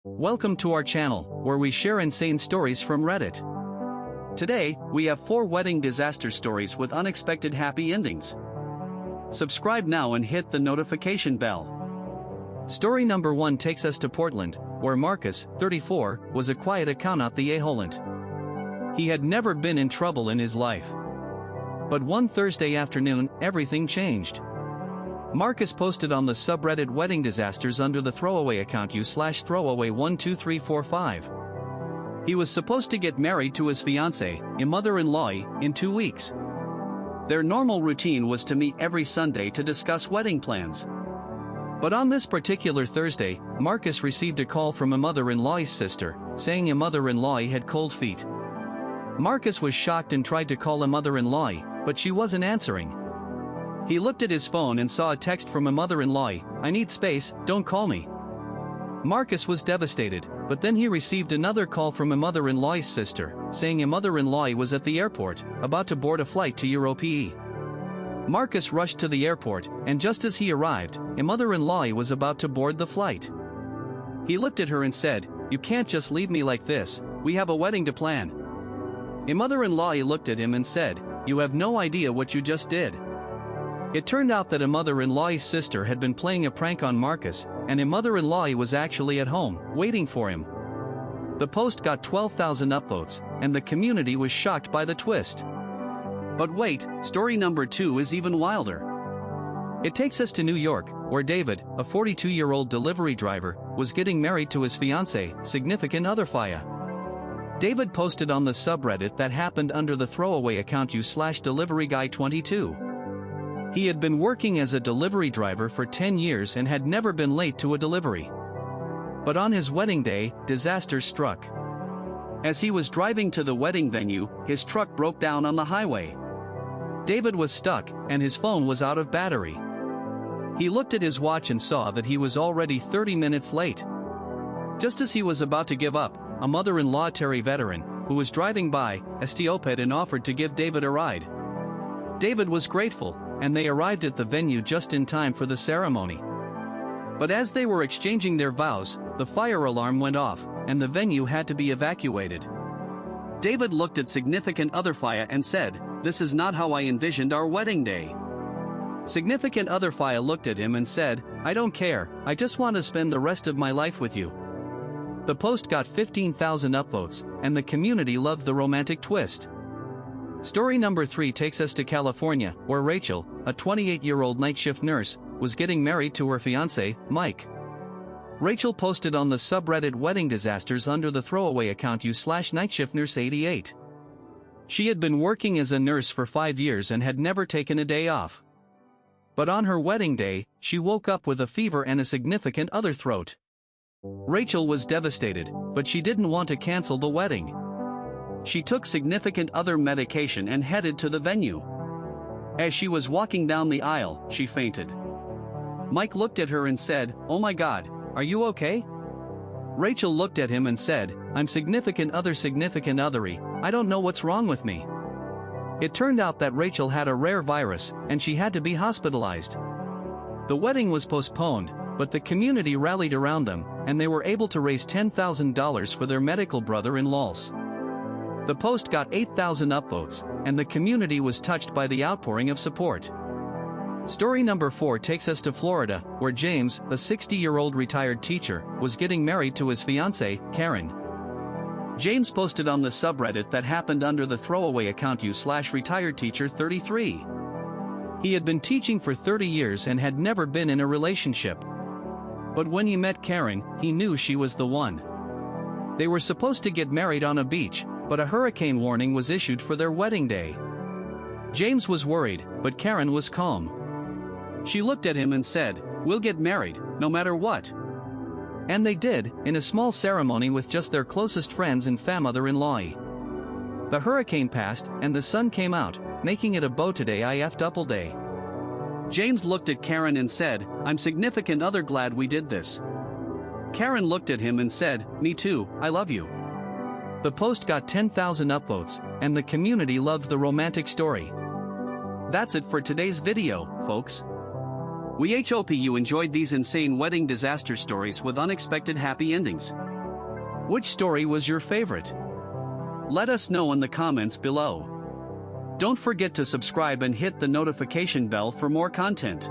Welcome to our channel, where we share insane stories from Reddit. Today, we have 4 wedding disaster stories with unexpected happy endings. Subscribe now and hit the notification bell. Story number 1 takes us to Portland, where Marcus, 34, was a quiet accountant the a-holant. He had never been in trouble in his life. But one Thursday afternoon, everything changed. Marcus posted on the subreddit Wedding Disasters under the throwaway account u/throwaway12345. He was supposed to get married to his fiancée, a mother-in-law, in 2 weeks. Their normal routine was to meet every Sunday to discuss wedding plans. But on this particular Thursday, Marcus received a call from a mother-in-law's sister, saying a mother-in-law had cold feet. Marcus was shocked and tried to call a mother-in-law, but she wasn't answering. He looked at his phone and saw a text from a mother-in-law, "I need space, don't call me." Marcus was devastated, but then he received another call from a mother-in-law's sister, saying a mother-in-law was at the airport, about to board a flight to Europe. Marcus rushed to the airport, and just as he arrived, a mother-in-law was about to board the flight. He looked at her and said, "You can't just leave me like this, we have a wedding to plan." A mother-in-law looked at him and said, "You have no idea what you just did." It turned out that a mother-in-law's sister had been playing a prank on Marcus, and a mother-in-law was actually at home, waiting for him. The post got 12,000 upvotes, and the community was shocked by the twist. But wait, story number 2 is even wilder. It takes us to New York, where David, a 42-year-old delivery driver, was getting married to his fiancée, significant other Faya. David posted on the subreddit thatHappened under the throwaway account u/deliveryguy22. He had been working as a delivery driver for 10 years and had never been late to a delivery. But on his wedding day, disaster struck. As he was driving to the wedding venue, his truck broke down on the highway. David was stuck, and his phone was out of battery. He looked at his watch and saw that he was already 30 minutes late. Just as he was about to give up, a mother-in-law Terry veteran, who was driving by, stopped and offered to give David a ride. David was grateful, and they arrived at the venue just in time for the ceremony. But as they were exchanging their vows, the fire alarm went off, and the venue had to be evacuated. David looked at significant other Faya and said, "This is not how I envisioned our wedding day." Significant other Faya looked at him and said, "I don't care, I just want to spend the rest of my life with you." The post got 15,000 upvotes, and the community loved the romantic twist. Story number 3 takes us to California, where Rachel, a 28-year-old night shift nurse, was getting married to her fiancé, Mike. Rachel posted on the subreddit Wedding Disasters under the throwaway account u/nightshiftnurse88. She had been working as a nurse for 5 years and had never taken a day off. But on her wedding day, she woke up with a fever and a significant other throat. Rachel was devastated, but she didn't want to cancel the wedding. She took significant other medication and headed to the venue. As she was walking down the aisle, she fainted. Mike looked at her and said, "Oh my God, are you okay?" Rachel looked at him and said, "I'm significant othery, I don't know what's wrong with me." It turned out that Rachel had a rare virus, and she had to be hospitalized. The wedding was postponed, but the community rallied around them, and they were able to raise $10,000 for their medical brother-in-laws. The post got 8,000 upvotes, and the community was touched by the outpouring of support. Story number 4 takes us to Florida, where James, a 60-year-old retired teacher, was getting married to his fiancée, Karen. James posted on the subreddit thatHappened under the throwaway account u/retiredteacher33. He had been teaching for 30 years and had never been in a relationship. But when he met Karen, he knew she was the one. They were supposed to get married on a beach, but a hurricane warning was issued for their wedding day. James was worried, but Karen was calm. She looked at him and said, "We'll get married, no matter what." And they did, in a small ceremony with just their closest friends and mother-in-law. The hurricane passed, and the sun came out, making it a bow today if double day. James looked at Karen and said, "I'm significant other glad we did this." Karen looked at him and said, "Me too, I love you." The post got 10,000 upvotes, and the community loved the romantic story. That's it for today's video, folks. We hope you enjoyed these insane wedding disaster stories with unexpected happy endings. Which story was your favorite? Let us know in the comments below. Don't forget to subscribe and hit the notification bell for more content.